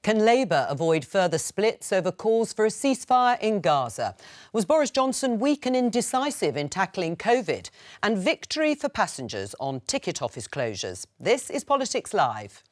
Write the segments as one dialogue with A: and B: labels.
A: Can Labour avoid further splits over calls for a ceasefire in Gaza? Was Boris Johnson weak and indecisive in tackling COVID? And victory for passengers on ticket office closures. This is Politics Live.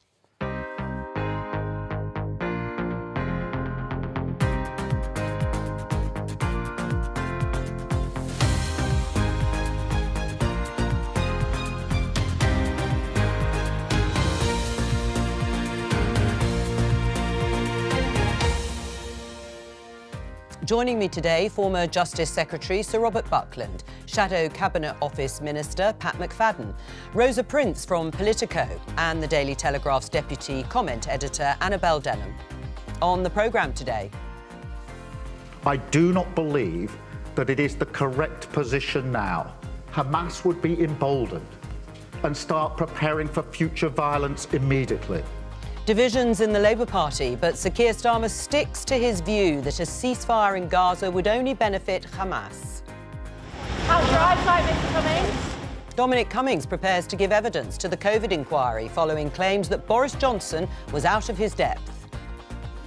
A: Joining me today, former Justice Secretary Sir Robert Buckland, Shadow Cabinet Office Minister Pat McFadden, Rosa Prince from Politico and the Daily Telegraph's Deputy Comment Editor Annabel Denham. On the programme today.
B: I do not believe that it is the correct position now. Hamas would be emboldened and start preparing for future violence immediately.
A: Divisions in the Labour Party, but Sir Keir Starmer sticks to his view that a ceasefire in Gaza would only benefit Hamas.
C: How's your eyesight, Mr Cummings?
A: Dominic Cummings prepares to give evidence to the COVID inquiry following claims that Boris Johnson was out of his depth.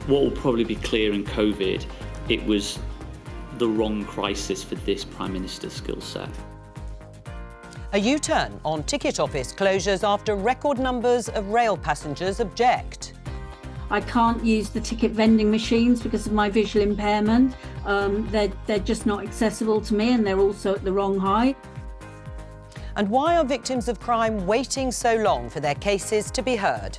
D: What will probably be clear in COVID, it was the wrong crisis for this Prime Minister's skill set.
A: A U-turn on ticket office closures after record numbers of rail passengers object.
E: I can't use the ticket vending machines because of my visual impairment. They're just not accessible to me, and they're also at the wrong height.
A: And why are victims of crime waiting so long for their cases to be heard?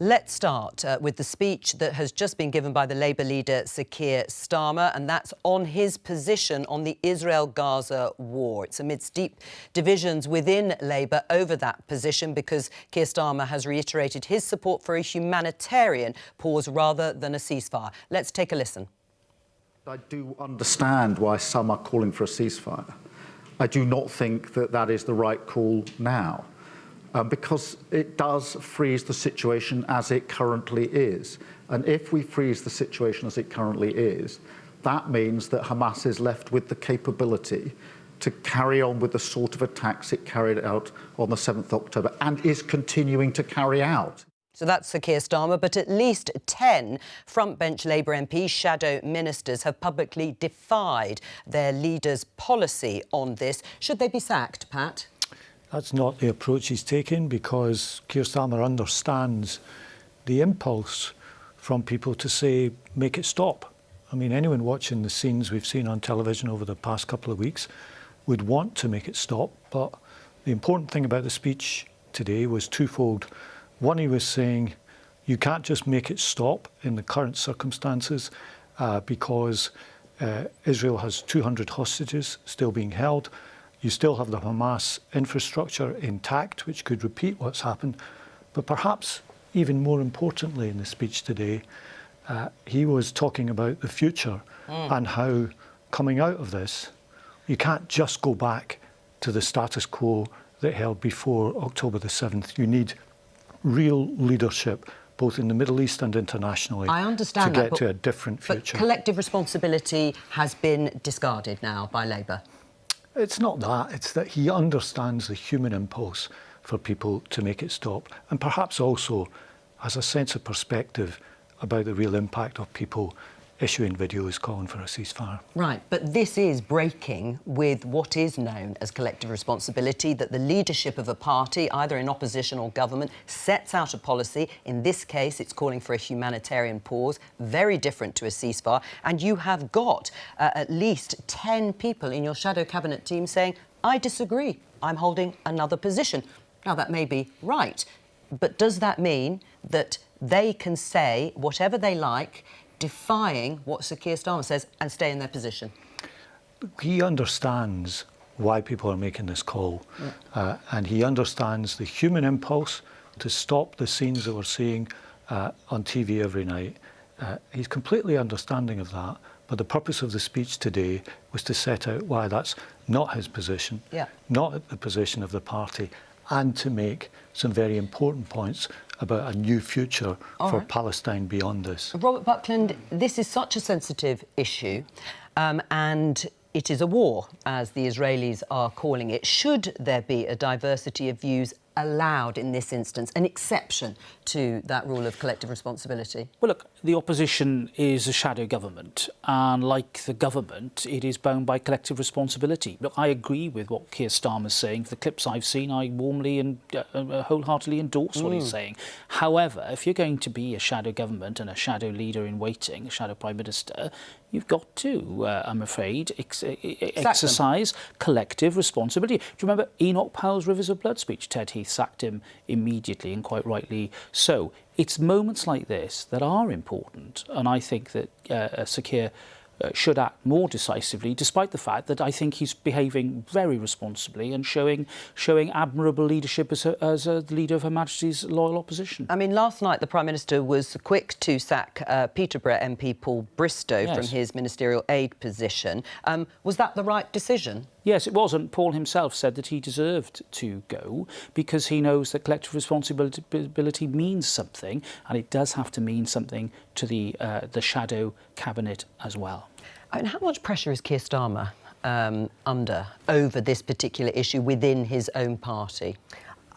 A: Let's start with the speech that has just been given by the Labour leader Sir Keir Starmer, and that's on his position on the Israel-Gaza war. It's amidst deep divisions within Labour over that position because Keir Starmer has reiterated his support for a humanitarian pause rather than a ceasefire. Let's take a listen.
B: I do understand why some are calling for a ceasefire. I do not think that that is the right call now. Because it does freeze the situation as it currently is. And if we freeze the situation as it currently is, that means that Hamas is left with the capability to carry on with the sort of attacks it carried out on the 7th of October and is continuing to carry out.
A: So that's Sir Keir Starmer, but at least 10 frontbench Labour MPs, shadow ministers, have publicly defied their leader's policy on this. Should they be sacked, Pat?
F: That's not the approach he's taken, because Keir Starmer understands the impulse from people to say, make it stop. I mean, anyone watching the scenes we've seen on television over the past couple of weeks would want to make it stop. But the important thing about the speech today was twofold. One, he was saying, you can't just make it stop in the current circumstances because Israel has 200 hostages still being held. You still have the Hamas infrastructure intact, which could repeat what's happened. But perhaps even more importantly in the speech today, he was talking about the future and how coming out of this, you can't just go back to the status quo that held before October the 7th. You need real leadership, both in the Middle East and internationally,
A: I understand
F: to get to a different future.
A: But collective responsibility has been discarded now by Labour.
F: It's not that, it's that he understands the human impulse for people to make it stop, and perhaps also has a sense of perspective about the real impact of people issuing videos calling for a ceasefire.
A: Right, but this is breaking with what is known as collective responsibility, that the leadership of a party, either in opposition or government, sets out a policy. In this case, it's calling for a humanitarian pause, very different to a ceasefire. And you have got at least 10 people in your shadow cabinet team saying, I disagree, I'm holding another position. Now, that may be right, but does that mean that they can say whatever they like, defying what Sir Keir Starmer says, and stay in their position?
F: He understands why people are making this call, and he understands the human impulse to stop the scenes that we're seeing on TV every night. He's completely understanding of that, but the purpose of the speech today was to set out why that's not his position, not the position of the party, and to make some very important points about a new future for Palestine beyond this.
A: Robert Buckland, this is such a sensitive issue, and it is a war, as the Israelis are calling it. Should there be a diversity of views allowed in this instance, an exception to that rule of collective responsibility?
G: Well, look, the opposition is a shadow government, and like the government, it is bound by collective responsibility. Look, I agree with what Keir Starmer's saying. For the clips I've seen, I warmly and wholeheartedly endorse what he's saying. However, if you're going to be a shadow government and a shadow leader in waiting, a shadow prime minister, you've got to, I'm afraid, exercise collective responsibility. Do you remember Enoch Powell's Rivers of Blood speech? Ted Heath sacked him immediately, and quite rightly so. It's moments like this that are important, and I think that Sir Keir should act more decisively, despite the fact that I think he's behaving very responsibly and showing admirable leadership as a leader of Her Majesty's loyal opposition.
A: I mean, last night the Prime Minister was quick to sack Peterborough MP Paul Bristow from his ministerial aid position. Was that the right decision?
G: Yes, it was, and Paul himself said that he deserved to go because he knows that collective responsibility means something, and it does have to mean something to the shadow cabinet as well.
A: And how much pressure is Keir Starmer under over this particular issue within his own party?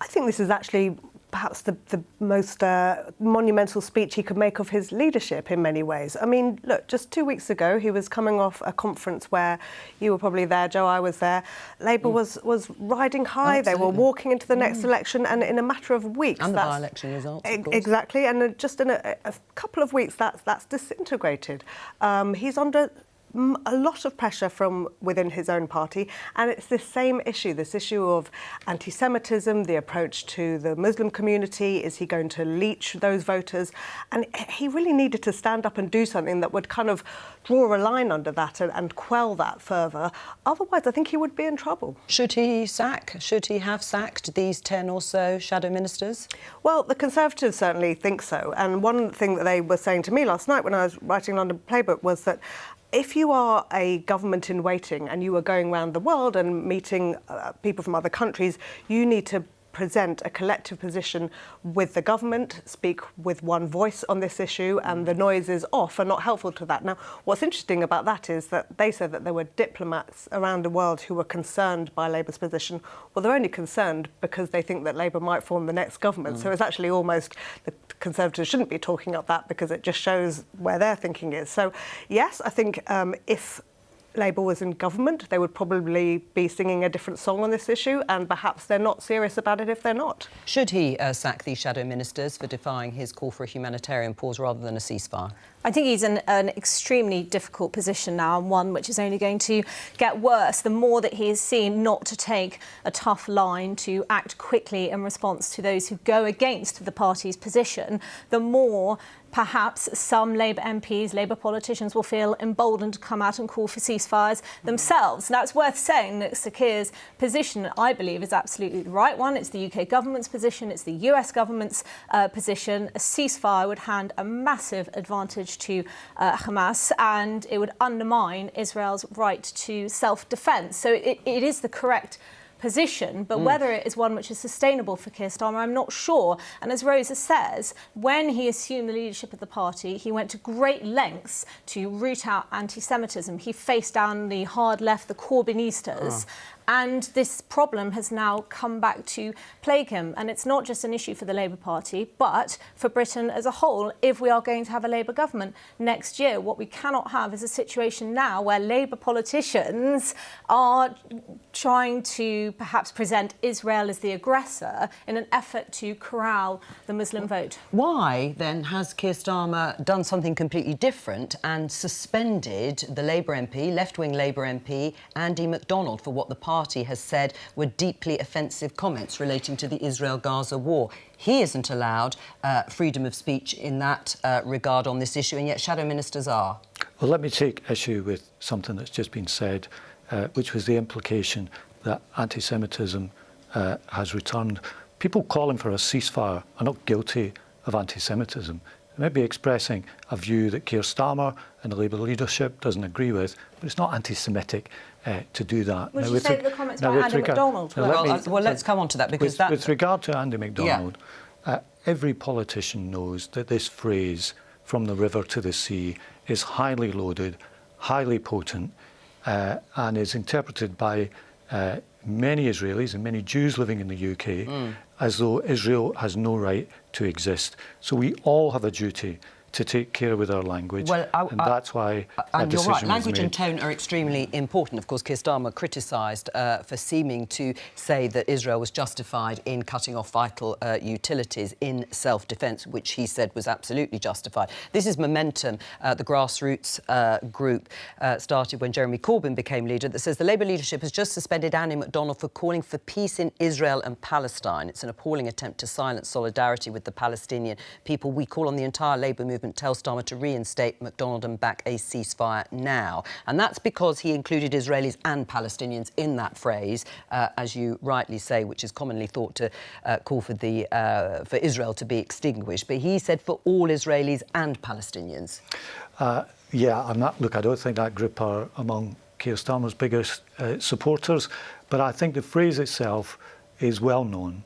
H: I think this is actually perhaps the most monumental speech he could make of his leadership in many ways. I mean, look, just 2 weeks ago, he was coming off a conference where you were probably there, Jo, I was there. Labour was riding high. Absolutely. They were walking into the next election, and in a matter of weeks...
A: And the by-election results, of course.
H: Exactly, and just in a couple of weeks, that's disintegrated. He's under a lot of pressure from within his own party, and it's this same issue, this issue of anti-Semitism, the approach to the Muslim community. Is he going to leech those voters? And he really needed to stand up and do something that would kind of draw a line under that and quell that further. Otherwise, I think he would be in trouble. Should he have sacked these 10 or so shadow ministers? Well, the Conservatives certainly think so. And one thing that they were saying to me last night when I was writing London Playbook was that if you are a government in waiting and you are going around the world and meeting people from other countries, you need to present a collective position with the government, speak with one voice on this issue, and the noises off are not helpful to that. Now, what's interesting about that is that they said that there were diplomats around the world who were concerned by Labour's position. Well, they're only concerned because they think that Labour might form the next government. So it's actually almost the Conservatives shouldn't be talking up that because it just shows where their thinking is. So, yes, I think if Labour was in government, they would probably be singing a different song on this issue, and perhaps they're not serious about it if they're not.
A: Should he sack these shadow ministers for defying his call for a humanitarian pause rather than a ceasefire?
C: I think he's in an extremely difficult position now, and one which is only going to get worse the more that he is seen not to take a tough line, to act quickly in response to those who go against the party's position. The more perhaps some Labour MPs, Labour politicians will feel emboldened to come out and call for ceasefires themselves. Now, it's worth saying that Sir Keir's position, I believe, is absolutely the right one. It's the UK government's position, it's the US government's position. A ceasefire would hand a massive advantage to Hamas, and it would undermine Israel's right to self-defence. So it is the correct position, but whether it is one which is sustainable for Keir Starmer, I'm not sure. And as Rosa says, when he assumed the leadership of the party, he went to great lengths to root out anti-Semitism. He faced down the hard left, the Corbynistas. And this problem has now come back to plague him. And it's not just an issue for the Labour Party, but for Britain as a whole, if we are going to have a Labour government next year. What we cannot have is a situation now where Labour politicians are trying to perhaps present Israel as the aggressor in an effort to corral the Muslim vote.
A: Why, then, has Keir Starmer done something completely different and suspended the Labour MP, left-wing Labour MP, Andy MacDonald, for what the party has said were deeply offensive comments relating to the Israel-Gaza war? He isn't allowed freedom of speech in that regard on this issue, and yet shadow ministers are.
F: Well, let me take issue with something that's just been said, which was the implication that anti-Semitism has returned. People calling for a ceasefire are not guilty of anti-Semitism. They may be expressing a view that Keir Starmer and the Labour leadership doesn't agree with, but it's not anti-Semitic to do that.
C: Would you say that the comments by Andy MacDonald were?
A: Well, let's come on to that, because
F: with regard to Andy MacDonald, every politician knows that this phrase, from the river to the sea, is highly loaded, highly potent. and is interpreted by many Israelis and many Jews living in the UK as though Israel has no right to exist. So we all have a duty to take care with our language, and that's why that
A: and you're right,
F: decision was
A: language
F: made.
A: and tone are extremely important. Of course, Keir Starmer criticised for seeming to say that Israel was justified in cutting off vital utilities in self-defence, which he said was absolutely justified. This is Momentum, the grassroots group started when Jeremy Corbyn became leader, that says the Labour leadership has just suspended Annie MacDonald for calling for peace in Israel and Palestine. It's an appalling attempt to silence solidarity with the Palestinian people. We call on the entire Labour movement, tell Starmer to reinstate MacDonald and back a ceasefire now. And that's because he included Israelis and Palestinians in that phrase, as you rightly say, which is commonly thought to call for Israel to be extinguished. But he said for all Israelis and Palestinians.
F: Look, I don't think that group are among Keir Starmer's biggest supporters, but I think the phrase itself is well known.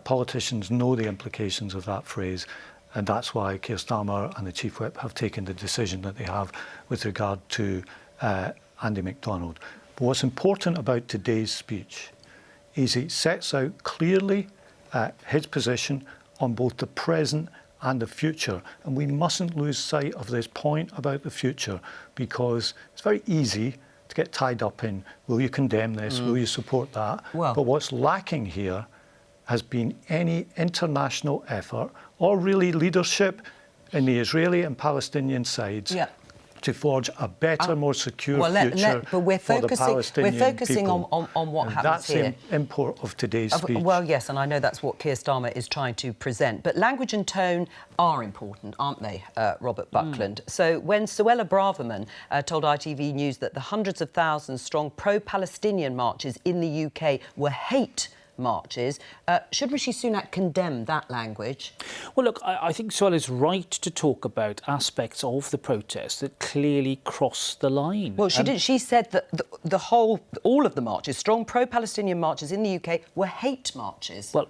F: Politicians know the implications of that phrase, and that's why Keir Starmer and the Chief Whip have taken the decision that they have with regard to Andy MacDonald. But what's important about today's speech is it sets out clearly his position on both the present and the future. And we mustn't lose sight of this point about the future, because it's very easy to get tied up in, will you condemn this, will you support that? But what's lacking here has been any international effort or really leadership in the Israeli and Palestinian sides to forge a better, more secure future
A: but we're
F: for the Palestinian
A: We're focusing
F: people.
A: on what happens here.
F: That's the import of today's speech.
A: Well, yes, and I know that's what Keir Starmer is trying to present. But language and tone are important, aren't they, Robert Buckland? So when Suella Braverman told ITV News that the hundreds of thousands strong pro-Palestinian marches in the UK were hate marches, should Rishi Sunak condemn that language?
G: Well, look, I think Suella's right to talk about aspects of the protest that clearly cross the line.
A: Well, she did. She said that all of the marches, strong pro-Palestinian marches in the UK, were hate marches.
G: Well,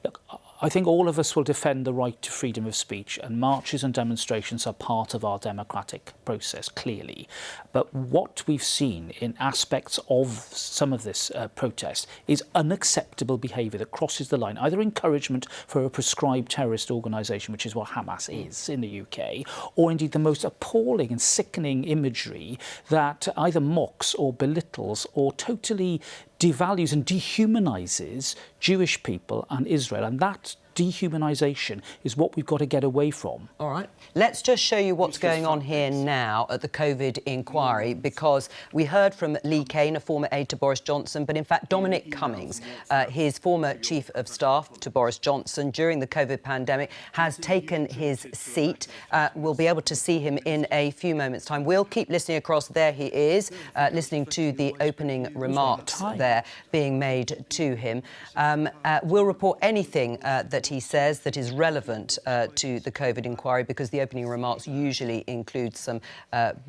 G: look, I think all of us will defend the right to freedom of speech, and marches and demonstrations are part of our democratic process, clearly. But what we've seen in aspects of some of this protest is unacceptable behaviour that crosses the line, either encouragement for a prescribed terrorist organisation, which is what Hamas is in the UK, or indeed the most appalling and sickening imagery that either mocks or belittles or totally devalues and dehumanises Jewish people and Israel, and that dehumanisation is what we've got to get away from.
A: All right. Let's just show you what's going on here now at the COVID inquiry, because we heard from Cain, a former aide to Boris Johnson, but in fact Dominic Cummings, his former chief of staff to Boris Johnson during the COVID pandemic, has taken his seat. We'll be able to see him in a few moments' time. We'll keep listening across. There he is, listening to the opening remarks there being made to him. We'll report anything that he says that is relevant to the COVID inquiry, because the opening remarks usually include some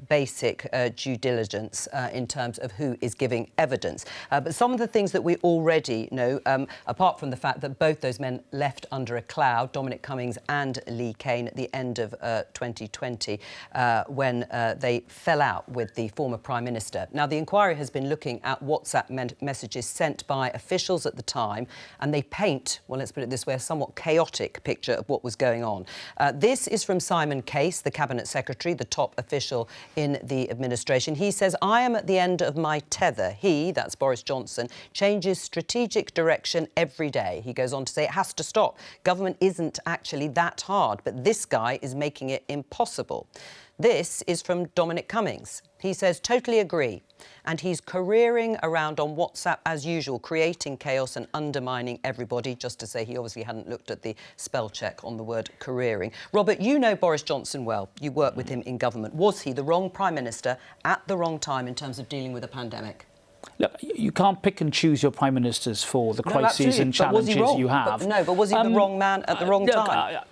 A: basic due diligence in terms of who is giving evidence. But some of the things that we already know, apart from the fact that both those men left under a cloud, Dominic Cummings and Cain, at the end of 2020, when they fell out with the former Prime Minister. Now, the inquiry has been looking at WhatsApp messages sent by officials at the time, and they paint, well, let's put it this way, a somewhat chaotic picture of what was going on. This is from Simon Case, the Cabinet Secretary, the top official in the administration. He says, I am at the end of my tether. He, that's Boris Johnson, changes strategic direction every day. He goes on to say it has to stop. Government isn't actually that hard, but this guy is making it impossible. This is from Dominic Cummings. He says, totally agree. And he's careering around on WhatsApp as usual, creating chaos and undermining everybody, just to say he obviously hadn't looked at the spell check on the word careering. Robert, you know Boris Johnson well. You worked with him in government. Was he the wrong Prime Minister at the wrong time in terms of dealing with a pandemic?
G: Look, you can't pick and choose your Prime Ministers for the crises and challenges you have.
A: But was he the wrong man at the wrong time?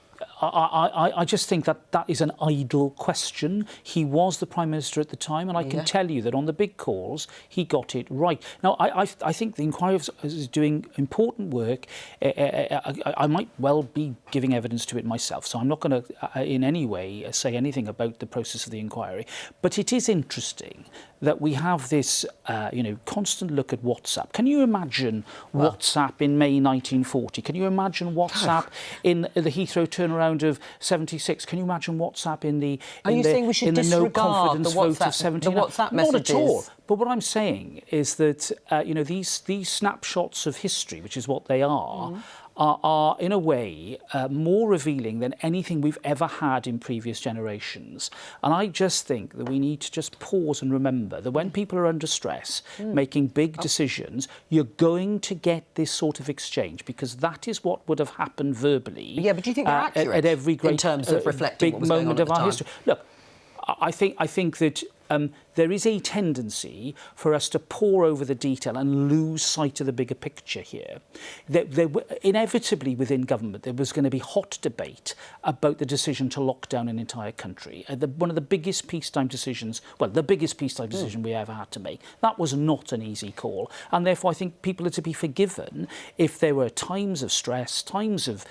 G: I just think that is an idle question. He was the Prime Minister at the time, and I can tell you that on the big calls, he got it right. Now, I think the inquiry is doing important work. I might well be giving evidence to it myself, so I'm not going to in any way say anything about the process of the inquiry. But it is interesting that we have this, constant look at WhatsApp. Can you imagine WhatsApp in May 1940? Can you imagine WhatsApp in the Heathrow turnaround of 76? Can you imagine WhatsApp in the no confidence vote of 79?
A: The WhatsApp messages?
G: Not at all. But what I'm saying is that these snapshots of history, which is what they are in a way more revealing than anything we've ever had in previous generations. And I just think that we need to just pause and remember that when people are under stress, making big decisions, you're going to get this sort of exchange, because that is what would have happened verbally.
A: Yeah, but do you think they're accurate
G: at every great
A: in terms of reflecting
G: big
A: what was going
G: moment
A: on at
G: of our
A: the time?
G: history? Look, I think that there is a tendency for us to pore over the detail and lose sight of the bigger picture here. Inevitably within government there was going to be hot debate about the decision to lock down an entire country. One of the biggest peacetime decisions, the biggest peacetime decision we ever had to make. That was not an easy call, and therefore I think people are to be forgiven if there were times of stress, times of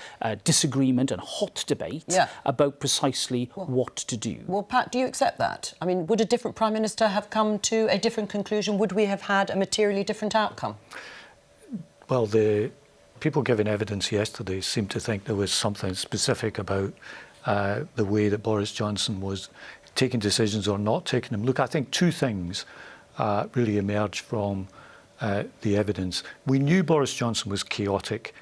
G: disagreement and hot debate about precisely what to do.
A: Well, Pat, do you accept that? I mean, would a different Prime Minister have come to a different conclusion? Would we have had a materially different outcome?
F: Well, the people giving evidence yesterday seemed to think there was something specific about the way that Boris Johnson was taking decisions or not taking them. Look, I think two things really emerged from the evidence. We knew Boris Johnson was chaotic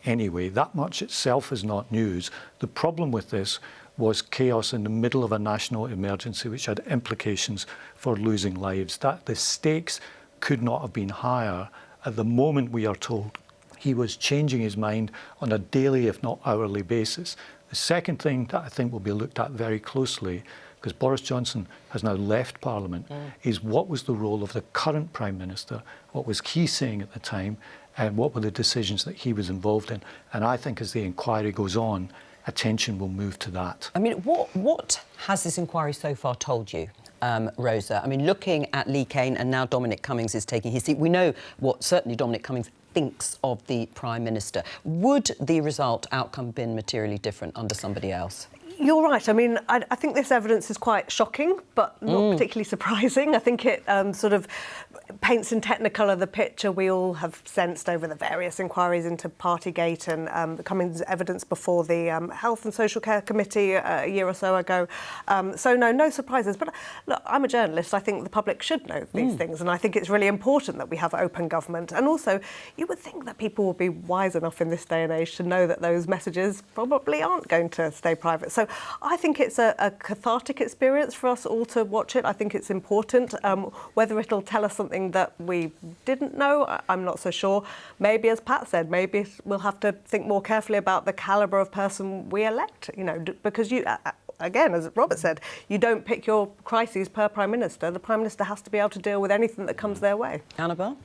F: anyway. That much itself is not news. The problem with this was chaos in the middle of a national emergency, which had implications for losing lives. That the stakes could not have been higher. At the moment, we are told he was changing his mind on a daily, if not hourly basis. The second thing that I think will be looked at very closely, because Boris Johnson has now left Parliament, is what was the role of the current Prime Minister, what was he saying at the time, and what were the decisions that he was involved in. And I think as the inquiry goes on, attention will move to that.
A: I mean, what has this inquiry so far told you, Rosa? I mean, looking at Cain and now Dominic Cummings is taking his seat, we know what certainly Dominic Cummings thinks of the Prime Minister. Would the outcome been materially different under somebody else?
H: You're right. I mean, I think this evidence is quite shocking, but not particularly surprising. I think it sort of paints in Technicolor the picture we all have sensed over the various inquiries into Partygate and the Cummings evidence before the Health and Social Care Committee a year or so ago. So no surprises. But look, I'm a journalist. I think the public should know these things, and I think it's really important that we have open government. And also, you would think that people would be wise enough in this day and age to know that those messages probably aren't going to stay private. So I think it's a cathartic experience for us all to watch it. I think it's important. Whether it'll tell us something that we didn't know, I'm not so sure. Maybe, as Pat said, maybe we'll have to think more carefully about the calibre of person we elect, because you... Again, as Robert said, you don't pick your crises per Prime Minister. The Prime Minister has to be able to deal with anything that comes their way.
A: Annabelle?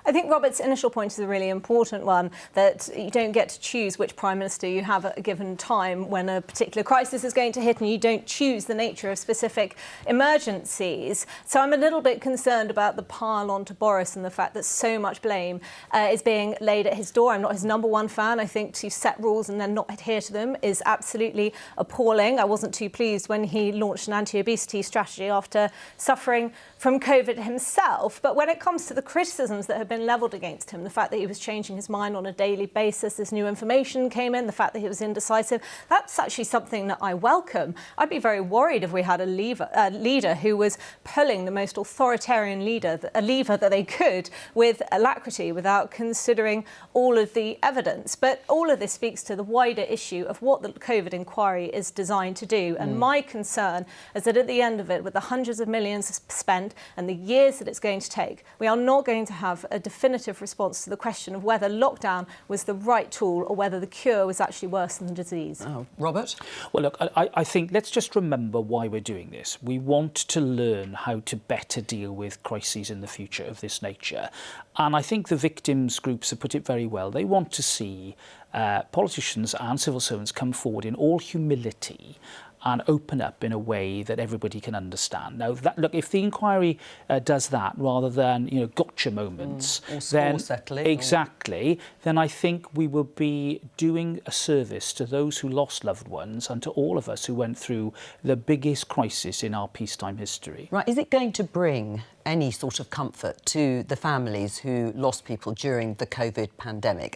C: I think Robert's initial point is a really important one, that you don't get to choose which Prime Minister you have at a given time when a particular crisis is going to hit, and you don't choose the nature of specific emergencies. So I'm a little bit concerned about the pile onto Boris and the fact that so much blame is being laid at his door. I'm not his number one fan. I think to set rules and then not adhere to them is absolutely appalling. I wasn't too pleased when he launched an anti-obesity strategy after suffering from COVID himself. But when it comes to the criticisms that have been levelled against him, the fact that he was changing his mind on a daily basis, this new information came in, the fact that he was indecisive, that's actually something that I welcome. I'd be very worried if we had a leader who was pulling the most authoritarian lever that they could with alacrity without considering all of the evidence. But all of this speaks to the wider issue of what the COVID inquiry is designed to do. And my concern is that at the end of it, with the hundreds of millions spent and the years that it's going to take, we are not going to have a definitive response to the question of whether lockdown was the right tool or whether the cure was actually worse than the disease.
A: Oh, Robert?
G: Well, look, I think let's just remember why we're doing this. We want to learn how to better deal with crises in the future of this nature. And I think the victims groups have put it very well. They want to see politicians and civil servants come forward in all humility and open up in a way that everybody can understand. Now, look, if the inquiry does that rather than gotcha moments, then exactly, then I think we will be doing a service to those who lost loved ones and to all of us who went through the biggest crisis in our peacetime history.
A: Right, is it going to bring any sort of comfort to the families who lost people during the COVID pandemic?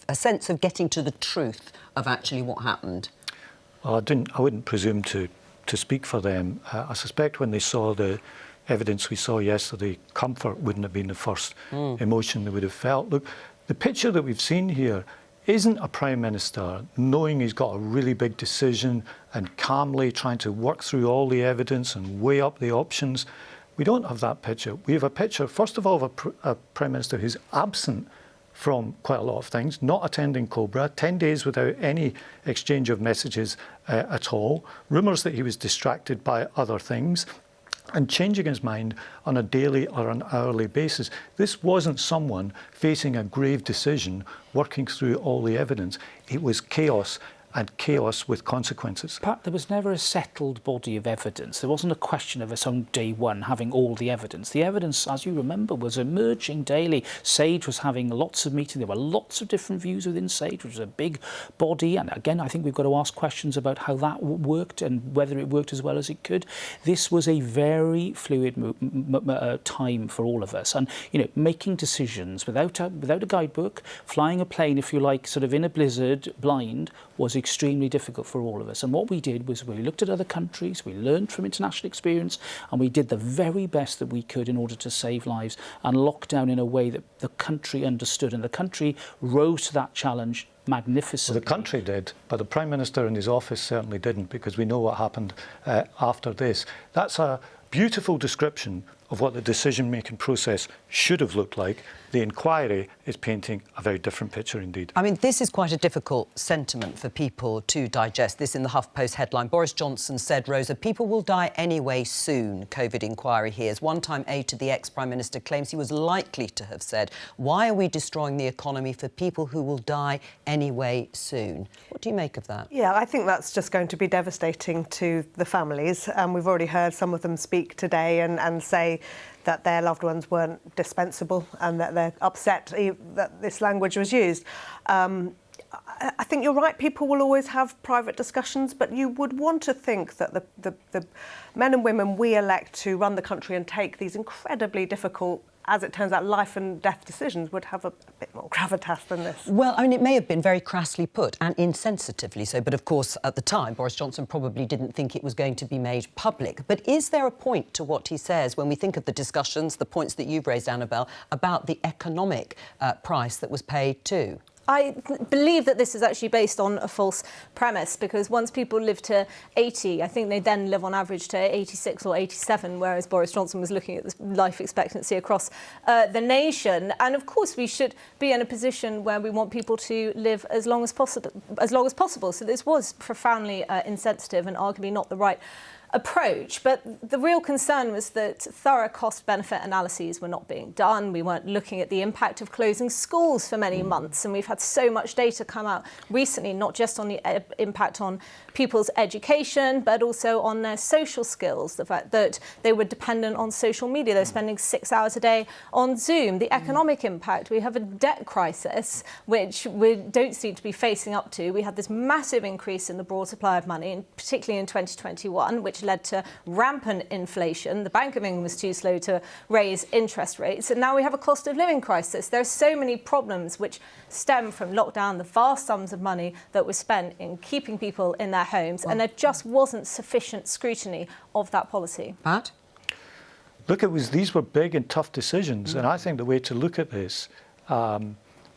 A: A sense of getting to the truth of actually what happened?
F: Well, I wouldn't presume to speak for them. I suspect when they saw the evidence we saw yesterday, comfort wouldn't have been the first emotion they would have felt. Look, the picture that we've seen here isn't a Prime Minister knowing he's got a really big decision and calmly trying to work through all the evidence and weigh up the options. We don't have that picture. We have a picture, first of all, of a Prime Minister who's absent from quite a lot of things, not attending Cobra, 10 days without any exchange of messages at all, rumours that he was distracted by other things, and changing his mind on a daily or an hourly basis. This wasn't someone facing a grave decision, working through all the evidence. It was chaos, and chaos with consequences.
G: Pat, there was never a settled body of evidence. There wasn't a question of us on day one having all the evidence. The evidence, as you remember, was emerging daily. SAGE was having lots of meetings. There were lots of different views within SAGE, which was a big body. And again, I think we've got to ask questions about how that worked and whether it worked as well as it could. This was a very fluid time for all of us. And, making decisions without a guidebook, flying a plane, if you like, sort of in a blizzard, blind, was extremely difficult for all of us. And what we did was we looked at other countries, we learned from international experience, and we did the very best that we could in order to save lives and lock down in a way that the country understood. And the country rose to that challenge magnificently.
F: Well, the country did, but the Prime Minister and his office certainly didn't, because we know what happened after this. That's a beautiful description of what the decision-making process should have looked like. The inquiry is painting a very different picture indeed.
A: I mean, this is quite a difficult sentiment for people to digest. This in the HuffPost headline. Boris Johnson said, Rosa, people will die anyway soon, COVID inquiry hears. One-time aide to the ex-Prime Minister claims he was likely to have said, why are we destroying the economy for people who will die anyway soon? What do you make of that?
H: Yeah, I think that's just going to be devastating to the families. We've already heard some of them speak today and say that their loved ones weren't dispensable and that they're upset that this language was used. I think you're right, people will always have private discussions, but you would want to think that the men and women we elect to run the country and take these incredibly difficult, as it turns out, life and death decisions would have a bit more gravitas than this.
A: Well, I mean, it may have been very crassly put and insensitively so, but of course, at the time, Boris Johnson probably didn't think it was going to be made public. But is there a point to what he says when we think of the discussions, the points that you've raised, Annabelle, about the economic price that was paid too?
C: I believe that this is actually based on a false premise, because once people live to 80, I think they then live on average to 86 or 87, whereas Boris Johnson was looking at the life expectancy across the nation. And of course, we should be in a position where we want people to live as long as possible. So this was profoundly insensitive and arguably not the right approach. But the real concern was that thorough cost-benefit analyses were not being done. We weren't looking at the impact of closing schools for many months, and we've had so much data come out recently, not just on the impact on people's education, but also on their social skills, the fact that they were dependent on social media. They're spending 6 hours a day on Zoom. The economic impact, we have a debt crisis, which we don't seem to be facing up to. We had this massive increase in the broad supply of money, and particularly in 2021, which led to rampant inflation. The Bank of England was too slow to raise interest rates, and now we have a cost of living crisis. There are so many problems which stem from lockdown, the vast sums of money that was spent in keeping people in their homes, and there just wasn't sufficient scrutiny of that policy.
A: Pat?
F: Look, these were big and tough decisions, and I think the way to look at this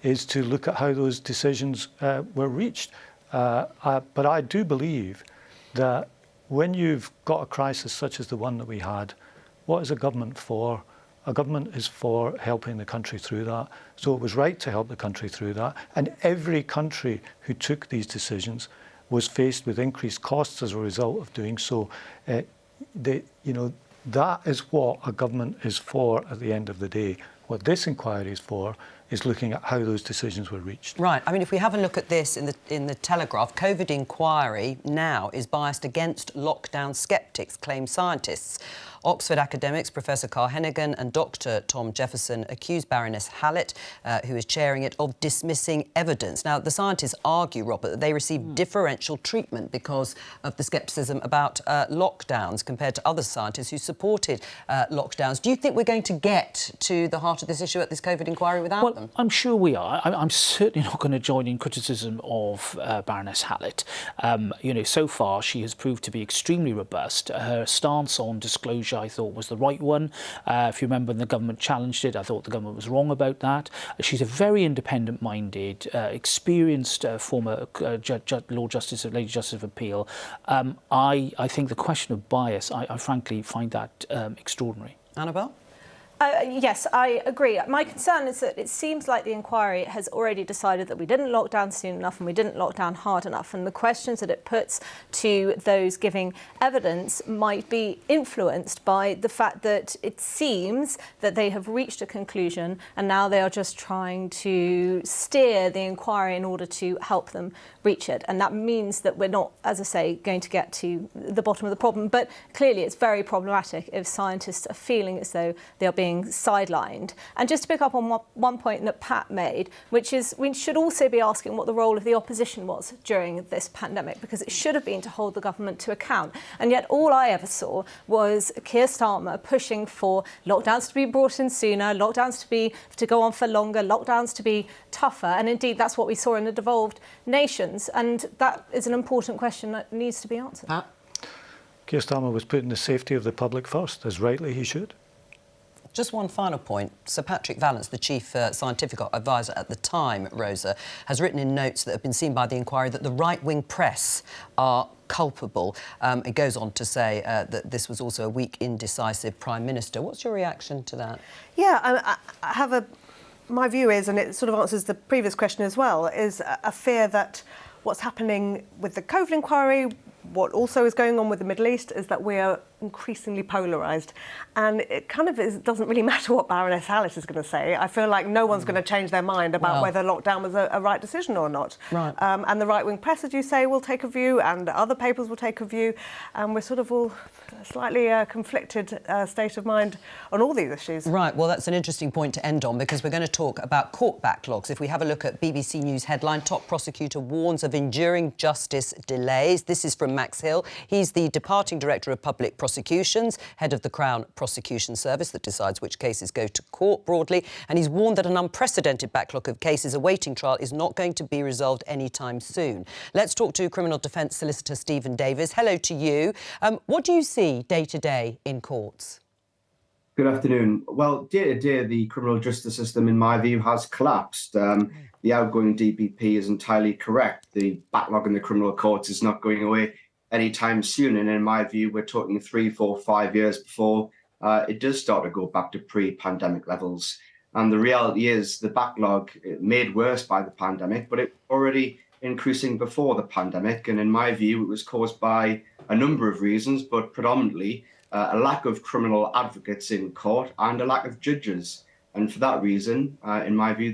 F: is to look at how those decisions were reached. But I do believe that when you've got a crisis such as the one that we had, what is a government for? A government is for helping the country through that. So it was right to help the country through that. And every country who took these decisions was faced with increased costs as a result of doing so. That is what a government is for at the end of the day. What this inquiry is for is looking at how those decisions were reached.
A: Right. I mean, if we have a look at this in the Telegraph, COVID inquiry now is biased against lockdown sceptics, claim scientists. Oxford academics Professor Carl Hennigan and Dr Tom Jefferson accuse Baroness Hallett, who is chairing it, of dismissing evidence. Now, the scientists argue, Robert, that they received differential treatment because of the scepticism about lockdowns compared to other scientists who supported lockdowns. Do you think we're going to get to the heart of this issue at this COVID inquiry without them?
G: I'm sure we are. I'm certainly not going to join in criticism of Baroness Hallett. You know, so far she has proved to be extremely robust. Her stance on disclosure, I thought, was the right one. If you remember, when the government challenged it, I thought the government was wrong about that. She's a very independent-minded, experienced former Lord Justice of Lady Justice of Appeal. I think the question of bias, I frankly find that extraordinary.
A: Annabelle?
C: Yes, I agree. My concern is that it seems like the inquiry has already decided that we didn't lock down soon enough and we didn't lock down hard enough. And the questions that it puts to those giving evidence might be influenced by the fact that it seems that they have reached a conclusion and now they are just trying to steer the inquiry in order to help them reach it. And that means that we're not, as I say, going to get to the bottom of the problem. But clearly it's very problematic if scientists are feeling as though they are being sidelined. And just to pick up on one point that Pat made, which is we should also be asking what the role of the opposition was during this pandemic, because it should have been to hold the government to account. And yet all I ever saw was Keir Starmer pushing for lockdowns to be brought in sooner, lockdowns to go on for longer, lockdowns to be tougher. And indeed, that's what we saw in the devolved nations. And that is an important question that needs to be answered.
A: Pat?
F: Keir Starmer was putting the safety of the public first, as rightly he should.
A: Just one final point. Sir Patrick Vallance, the chief scientific advisor at the time, Rosa, has written in notes that have been seen by the inquiry that the right-wing press are culpable. It goes on to say that this was also a weak, indecisive Prime Minister. What's your reaction to that?
H: Yeah, I have my view is, and it sort of answers the previous question as well, is a fear that what's happening with the COVID inquiry, what also is going on with the Middle East, is that we are increasingly polarised. And it kind of doesn't really matter what Baroness Hallett is going to say. I feel like no one's going to change their mind about whether lockdown was a right decision or not.
A: Right.
H: And the right-wing press, as you say, will take a view, and other papers will take a view. And we're sort of all slightly conflicted state of mind on all these issues.
A: Right, well, that's an interesting point to end on, because we're going to talk about court backlogs. If we have a look at BBC News headline, top prosecutor warns of enduring justice delays. This is from Max Hill. He's the departing Director of Public Prosecutions, head of the Crown Prosecution Service that decides which cases go to court broadly, and he's warned that an unprecedented backlog of cases awaiting trial is not going to be resolved anytime soon. Let's talk to Criminal Defence Solicitor Stephen Davis. Hello to you. What do you see day to day in courts?
I: Good afternoon. Well, day to day, the criminal justice system, in my view, has collapsed. The outgoing DPP is entirely correct. The backlog in the criminal courts is not going away anytime soon. And in my view, we're talking 3, 4, 5 years before it does start to go back to pre-pandemic levels. And the reality is the backlog made worse by the pandemic, but it already increasing before the pandemic. And in my view, it was caused by a number of reasons, but predominantly a lack of criminal advocates in court and a lack of judges. And for that reason, in my view,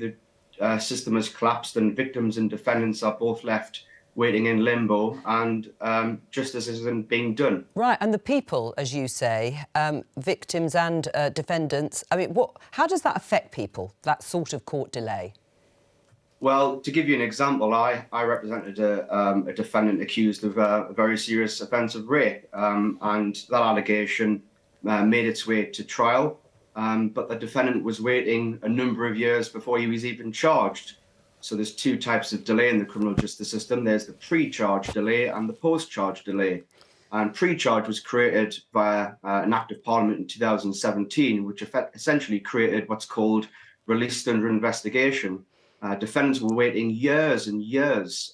I: the system has collapsed and victims and defendants are both left waiting in limbo, and justice isn't being done.
A: Right, and the people, as you say, victims and defendants, I mean, how does that affect people, that sort of court delay?
I: Well, to give you an example, I represented a defendant accused of a very serious offence of rape, and that allegation made its way to trial, but the defendant was waiting a number of years before he was even charged. So there's two types of delay in the criminal justice system. There's the pre-charge delay and the post-charge delay. And pre-charge was created by an Act of Parliament in 2017, which essentially created what's called released under investigation. Defendants were waiting years and years,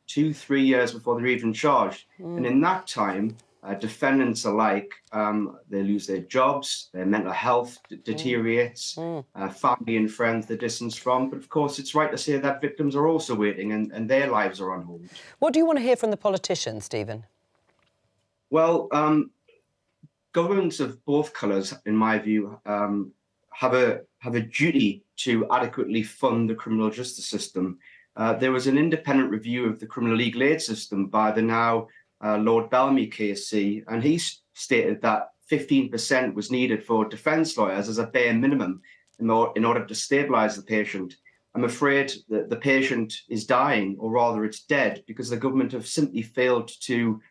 I: 2, 3 years before they're even charged. And in that time, defendants alike, they lose their jobs, their mental health deteriorates, family and friends they're distanced from. But of course, it's right to say that victims are also waiting and their lives are on hold.
A: What do you want to hear from the politicians, Stephen?
I: Well, governments of both colours, in my view, have a duty to adequately fund the criminal justice system. There was an independent review of the criminal legal aid system by the now Lord Bellamy KC, and he stated that 15% was needed for defence lawyers as a bare minimum in order to stabilise the patient. I'm afraid that the patient is dying, or rather it's dead, because the government have simply failed to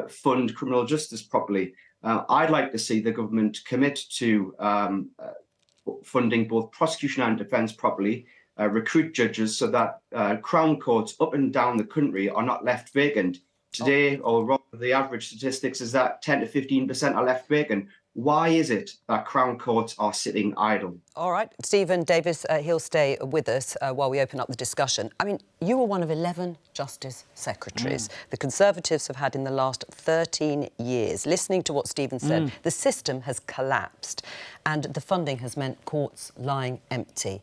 I: fund criminal justice properly. I'd like to see the government commit to funding both prosecution and defence properly, recruit judges so that Crown courts up and down the country are not left vacant. Today, or rather the average statistics is that 10 to 15% are left vacant. Why is it that Crown courts are sitting idle?
A: All right, Stephen Davis, he'll stay with us while we open up the discussion. I mean, you were one of 11 Justice Secretaries the Conservatives have had in the last 13 years. Listening to what Stephen said, the system has collapsed and the funding has meant courts lying empty.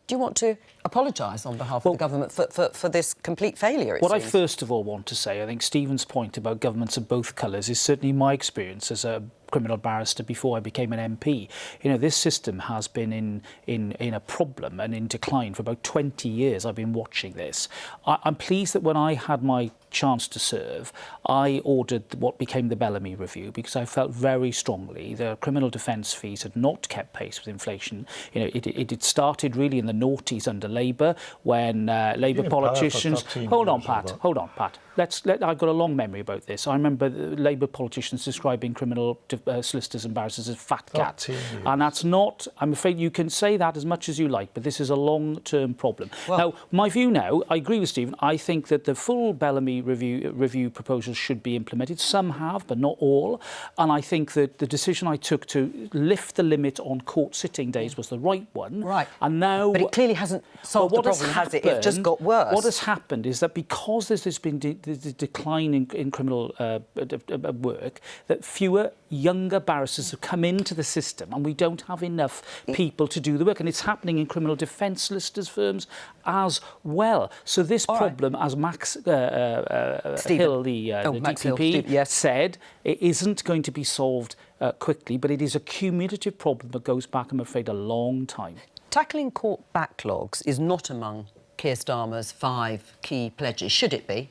A: Do you want to apologise on behalf of the government for this complete failure,
G: What I first of all want to say, I think Stephen's point about governments of both colours is certainly my experience as a criminal barrister before I became an MP. You know, this system has been in a problem and in decline for about 20 years. I've been watching this. I'm pleased that when I had my chance to serve, I ordered what became the Bellamy Review because I felt very strongly the criminal defence fees had not kept pace with inflation. You know, it had started really in the noughties under Labour when Labour politicians... Hold on, Pat. I've got a long memory about this. I remember Labour politicians describing criminal solicitors and barristers as fat cats. And that's not... I'm afraid you can say that as much as you like, but this is a long-term problem. Well, now, my view now, I agree with Stephen, I think that the full Bellamy review proposals should be implemented. Some have, but not all. And I think that the decision I took to lift the limit on court sitting days was the right one.
A: Right.
G: And now...
A: But it clearly hasn't solved the problem, has it? It's just got worse.
G: What has happened is that because there's been the decline in criminal work, that fewer younger barristers have come into the system and we don't have enough people to do the work. And it's happening in criminal defence solicitors' firms as well. So this problem, as Max Hill, the DPP, said, it isn't going to be solved quickly, but it is a cumulative problem that goes back, I'm afraid, a long time.
A: Tackling court backlogs is not among Keir Starmer's 5 key pledges. Should it be?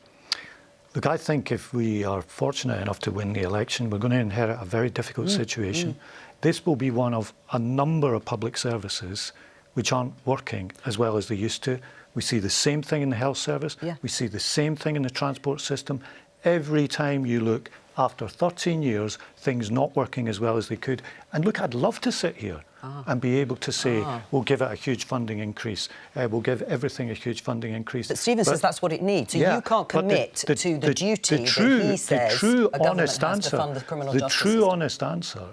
F: Look, I think if we are fortunate enough to win the election, we're going to inherit a very difficult situation. This will be one of a number of public services which aren't working as well as they used to. We see the same thing in the health service. We see the same thing in the transport system. Every time you look, after 13 years, things not working as well as they could. And look, I'd love to sit here and be able to say, we'll give it a huge funding increase. We'll give everything a huge funding increase.
A: But Stephen says that's what it needs. So you can't commit to the duty that he says a government has to fund the criminal justice system.
F: The true honest answer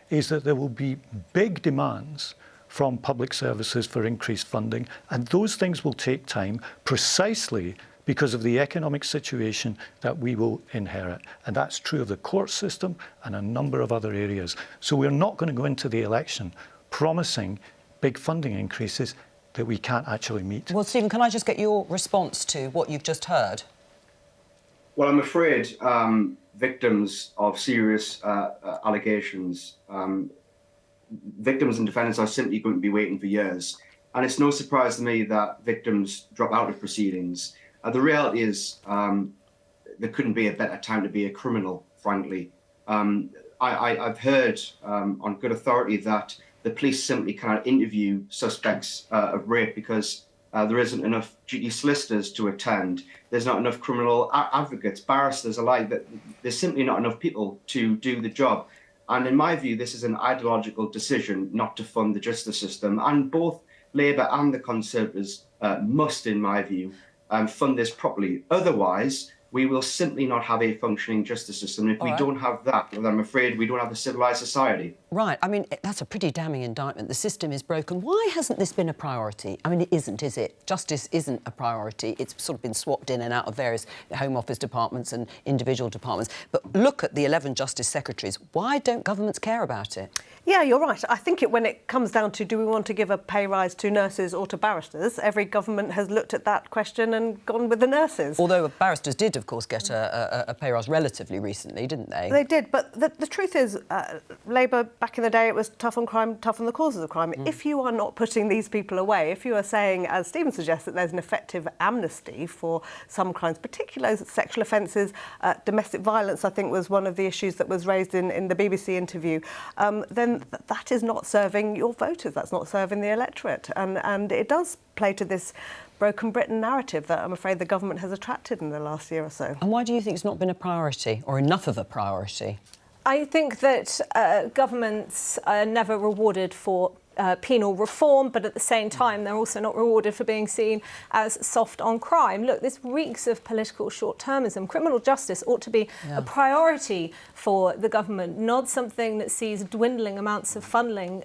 F: is that there will be big demands from public services for increased funding, and those things will take time precisely because of the economic situation that we will inherit. And that's true of the court system and a number of other areas. So we're not going to go into the election promising big funding increases that we can't actually meet.
A: Well, Stephen, can I just get your response to what you've just heard?
I: Well, I'm afraid victims of serious allegations, victims and defendants are simply going to be waiting for years. And it's no surprise to me that victims drop out of proceedings. The reality is there couldn't be a better time to be a criminal, frankly. I've heard on good authority that the police simply cannot interview suspects of rape because there isn't enough duty solicitors to attend. There's not enough criminal advocates, barristers alike. There's simply not enough people to do the job. And in my view, this is an ideological decision not to fund the justice system. And both Labour and the Conservatives must, in my view, fund this properly. Otherwise, we will simply not have a functioning justice system. If we don't have that, then I'm afraid we don't have a civilised society.
A: Right. I mean, that's a pretty damning indictment. The system is broken. Why hasn't this been a priority? I mean, it isn't, is it? Justice isn't a priority. It's sort of been swapped in and out of various Home Office departments and individual departments. But look at the 11 Justice Secretaries. Why don't governments care about it?
H: Yeah, you're right. I think when it comes down to do we want to give a pay rise to nurses or to barristers, every government has looked at that question and gone with the nurses.
A: Although barristers did, of course, get a pay rise relatively recently, didn't they?
H: They did, but the truth is Labour back in the day, it was tough on crime, tough on the causes of crime. If you are not putting these people away, if you are saying, as Stephen suggests, that there's an effective amnesty for some crimes, particularly sexual offences, domestic violence, I think was one of the issues that was raised in the BBC interview, then that is not serving your voters, that's not serving the electorate. And it does play to this broken Britain narrative that I'm afraid the government has attracted in the last year or so.
A: And why do you think it's not been a priority, or enough of a priority?
C: I think that governments are never rewarded for penal reform, but at the same time they're also not rewarded for being seen as soft on crime. Look, this reeks of political short-termism. Criminal justice ought to be a priority for the government, not something that sees dwindling amounts of funding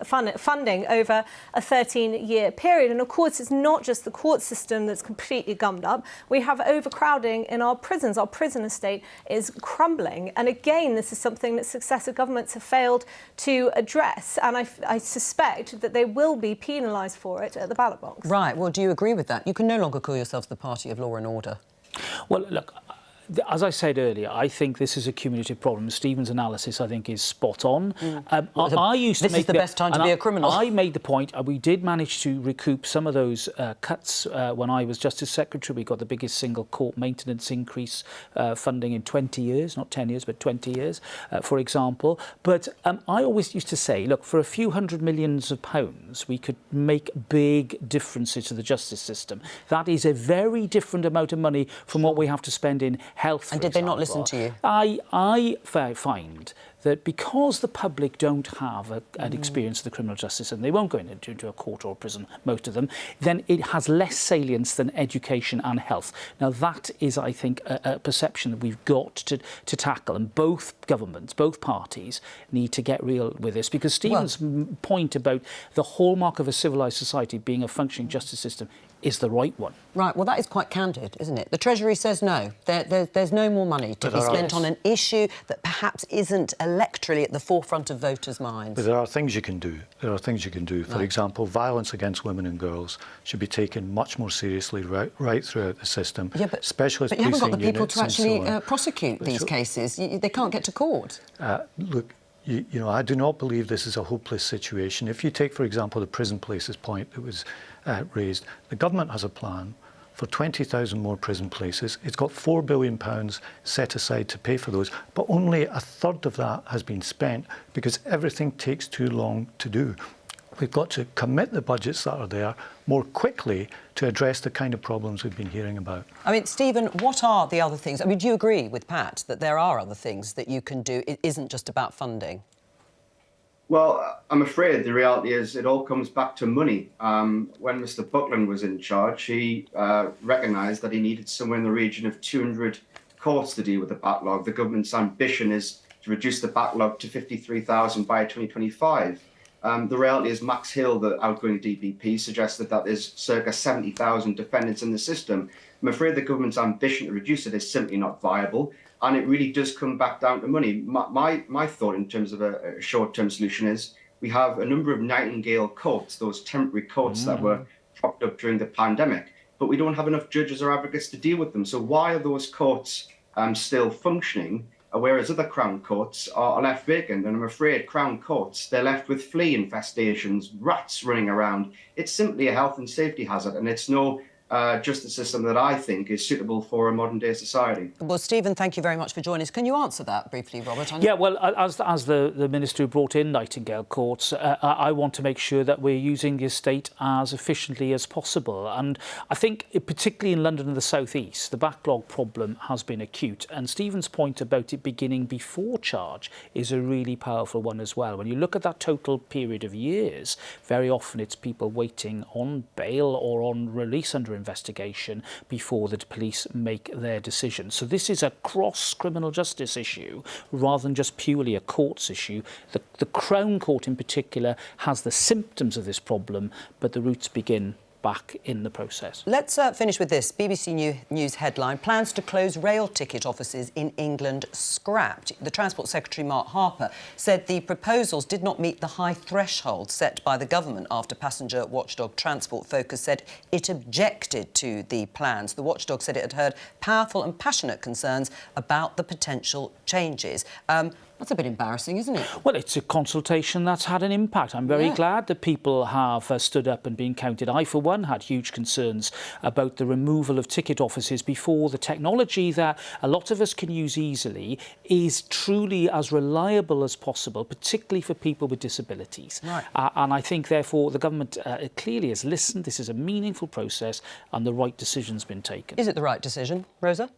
C: over a 13-year period. And of course, it's not just the court system that's completely gummed up. We have overcrowding in our prisons. Our prison estate is crumbling. And again, this is something that successive governments have failed to address. And I suspect that they will be penalised for it at the ballot box.
A: Right. Well, do you agree with that? You can no longer call yourselves the party of law and order.
G: Well, look, as I said earlier, I think this is a cumulative problem. Stephen's analysis, I think, is spot on. I used to
A: this is the best time to be a criminal.
G: I made the point, we did manage to recoup some of those cuts when I was Justice Secretary. We got the biggest single court maintenance increase funding in 20 years, not 10 years, but 20 years, for example. But I always used to say, look, for a few hundred millions of pounds, we could make big differences to the justice system. That is a very different amount of money from what we have to spend in health.
A: And did they not listen to you?
G: I find that because the public don't have an experience of the criminal justice system, they won't go into a court or a prison, most of them, then it has less salience than education and health. Now, that is, I think, a perception that we've got to tackle, and both governments, both parties, need to get real with this, because Stephen's point about the hallmark of a civilised society being a functioning justice system is the right one.
A: Right, well, that is quite candid, isn't it? The Treasury says no. There's no more money to be spent on an issue that perhaps isn't electorally at the forefront of voters' minds.
F: But there are things you can do. There are things you can do. For example, violence against women and girls should be taken much more seriously right throughout the system.
A: Yeah, but
F: specialist
A: you haven't got the
F: policing
A: people to
F: units and
A: actually prosecute these cases. They can't get to court.
F: Look, you know, I do not believe this is a hopeless situation. If you take, for example, the prison places point that was raised, the government has a plan for 20,000 more prison places. It's got £4 billion set aside to pay for those, but only a third of that has been spent because everything takes too long to do. We've got to commit the budgets that are there more quickly to address the kind of problems we've been hearing about.
A: I mean, Stephen, what are the other things? I mean, do you agree with Pat that there are other things that you can do? It isn't just about funding.
I: Well, I'm afraid the reality is it all comes back to money. When Mr. Buckland was in charge, he recognised that he needed somewhere in the region of 200 courts to deal with the backlog. The government's ambition is to reduce the backlog to 53,000 by 2025. The reality is Max Hill, the outgoing DPP, suggested that there's circa 70,000 defendants in the system. I'm afraid the government's ambition to reduce it is simply not viable. And it really does come back down to money. My thought in terms of a short-term solution is we have a number of Nightingale courts, those temporary courts that were propped up during the pandemic, but we don't have enough judges or advocates to deal with them. So why are those courts still functioning, whereas other Crown courts are left vacant? And I'm afraid Crown courts, they're left with flea infestations, rats running around. It's simply a health and safety hazard, and it's no justice system that I think is suitable for a modern-day society.
A: Well, Stephen, thank you very much for joining us. Can you answer that briefly, Robert?
G: Yeah, well, as the Minister who brought in Nightingale courts, I want to make sure that we're using the estate as efficiently as possible. And I think, particularly in London and the South East, the backlog problem has been acute. And Stephen's point about it beginning before charge is a really powerful one as well. When you look at that total period of years, very often it's people waiting on bail or on release under investigation before the police make their decision. So this is a cross-criminal justice issue rather than just purely a courts issue. The Crown Court in particular has the symptoms of this problem, but the roots begin back in the process.
A: Let's finish with this. BBC News headline, plans to close rail ticket offices in England scrapped. The Transport Secretary, Mark Harper, said the proposals did not meet the high threshold set by the government after passenger watchdog Transport Focus said it objected to the plans. The watchdog said it had heard powerful and passionate concerns about the potential changes. That's a bit embarrassing, isn't it?
G: Well, it's a consultation that's had an impact. I'm very glad that people have stood up and been counted. I, for one, had huge concerns about the removal of ticket offices before the technology that a lot of us can use easily is truly as reliable as possible, particularly for people with disabilities.
A: Right.
G: And I think, therefore, the government clearly has listened. This is a meaningful process and the right decision's been taken.
A: Is it the right decision, Rosa?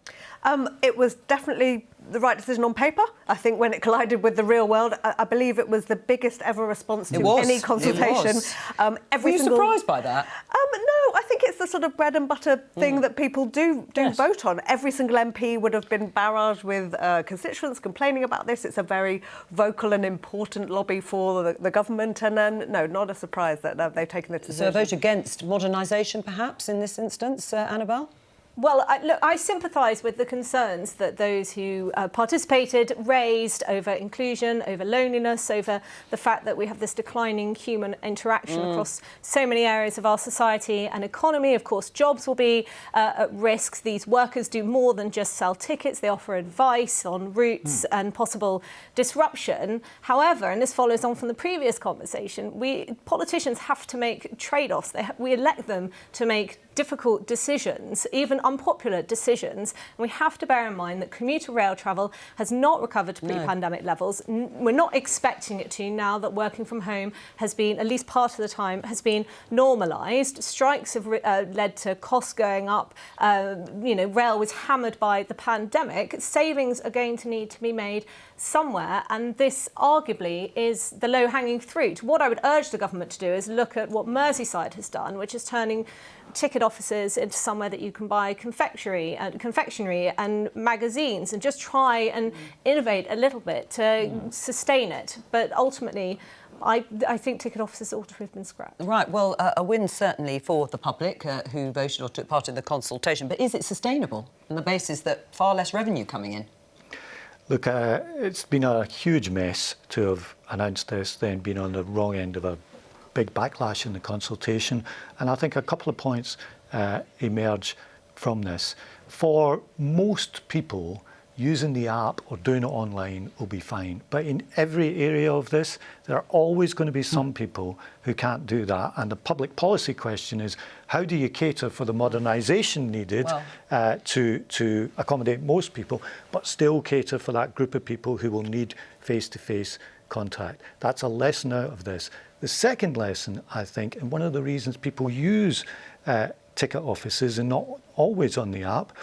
H: It was definitely the right decision on paper. I think when it collided with the real world, I believe it was the biggest ever response to any consultation.
A: Were you surprised by that?
H: No, I think it's the sort of bread and butter thing that people do vote on. Every single MP would have been barraged with constituents complaining about this. It's a very vocal and important lobby for the government, and no, not a surprise that they've taken this decision.
A: So a vote against modernisation, perhaps, in this instance, Annabelle?
C: Well, I sympathise with the concerns that those who participated raised over inclusion, over loneliness, over the fact that we have this declining human interaction across so many areas of our society and economy. Of course, jobs will be at risk. These workers do more than just sell tickets. They offer advice on routes and possible disruption. However, and this follows on from the previous conversation, politicians have to make trade-offs. We elect them to make difficult decisions, even unpopular decisions. And we have to bear in mind that commuter rail travel has not recovered to pre-pandemic levels. We're not expecting it to now that working from home has been, at least part of the time, has been normalised. Strikes have led to costs going up. Rail was hammered by the pandemic. Savings are going to need to be made somewhere, and this arguably is the low-hanging fruit. What I would urge the government to do is look at what Merseyside has done, which is turning ticket offices into somewhere that you can buy confectionery and magazines, and just try and innovate a little bit to sustain it. But ultimately, I think ticket offices ought to have been scrapped.
A: Right, well, a win certainly for the public who voted or took part in the consultation, but is it sustainable on the basis that far less revenue coming in?
F: Look, it's been a huge mess to have announced this, then been on the wrong end of a big backlash in the consultation. And I think a couple of points emerge from this. For most people, using the app or doing it online will be fine. But in every area of this, there are always going to be some people who can't do that. And the public policy question is, how do you cater for the modernisation needed to accommodate most people, but still cater for that group of people who will need face-to-face contact? That's a lesson out of this. The second lesson, I think, and one of the reasons people use ticket offices and not always on the app,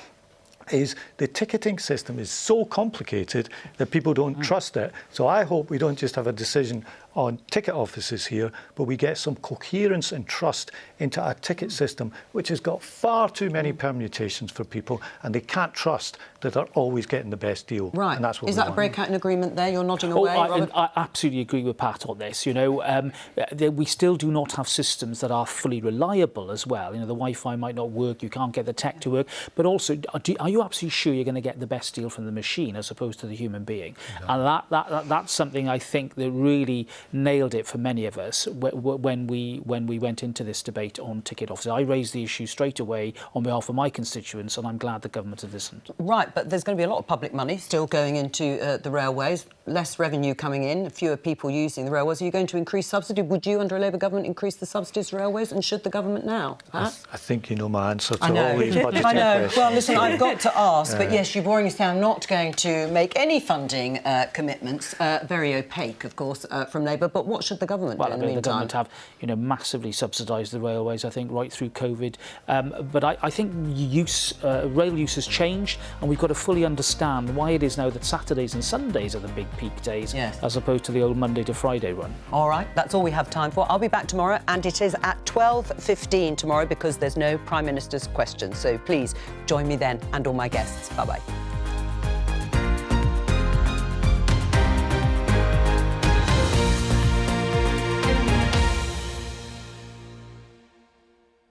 F: is the ticketing system is so complicated that people don't trust it. So I hope we don't just have a decision on ticket offices here, but we get some coherence and trust into a ticket system which has got far too many permutations for people, and they can't trust that they're always getting the best deal.
A: Right.
F: And that's what
A: is that a breakout in agreement there? You're nodding away, Robert?
G: I absolutely agree with Pat on this. We still do not have systems that are fully reliable as well. The Wi-Fi might not work, you can't get the tech to work, but also, are you absolutely sure you're going to get the best deal from the machine as opposed to the human being? Yeah. And that's something I think that really nailed it for many of us when we went into this debate on ticket offices. I raised the issue straight away on behalf of my constituents, and I'm glad the government have listened.
A: Right, but there's going to be a lot of public money still going into the railways, less revenue coming in, fewer people using the railways. Are you going to increase subsidy? Would you, under a Labour government, increase the subsidies to railways, and should the government now?
F: I think you know my answer to all these budgetary
A: I know.
F: questions.
A: Well, listen, I've got to ask, but yes, you're boring us down. I'm not going to make any funding commitments, very opaque, of course, from Labour, but what should the government do in the meantime?
G: The government have, massively subsidised the railways, I think, right through COVID. But I think rail use has changed, and we've got to fully understand why it is now that Saturdays and Sundays are the big peak days, as opposed to the old Monday to Friday run. All
A: right, that's all we have time for. I'll be back tomorrow, and it is at 12:15 tomorrow because there's no Prime Minister's question. So please join me then and all my guests. Bye-bye.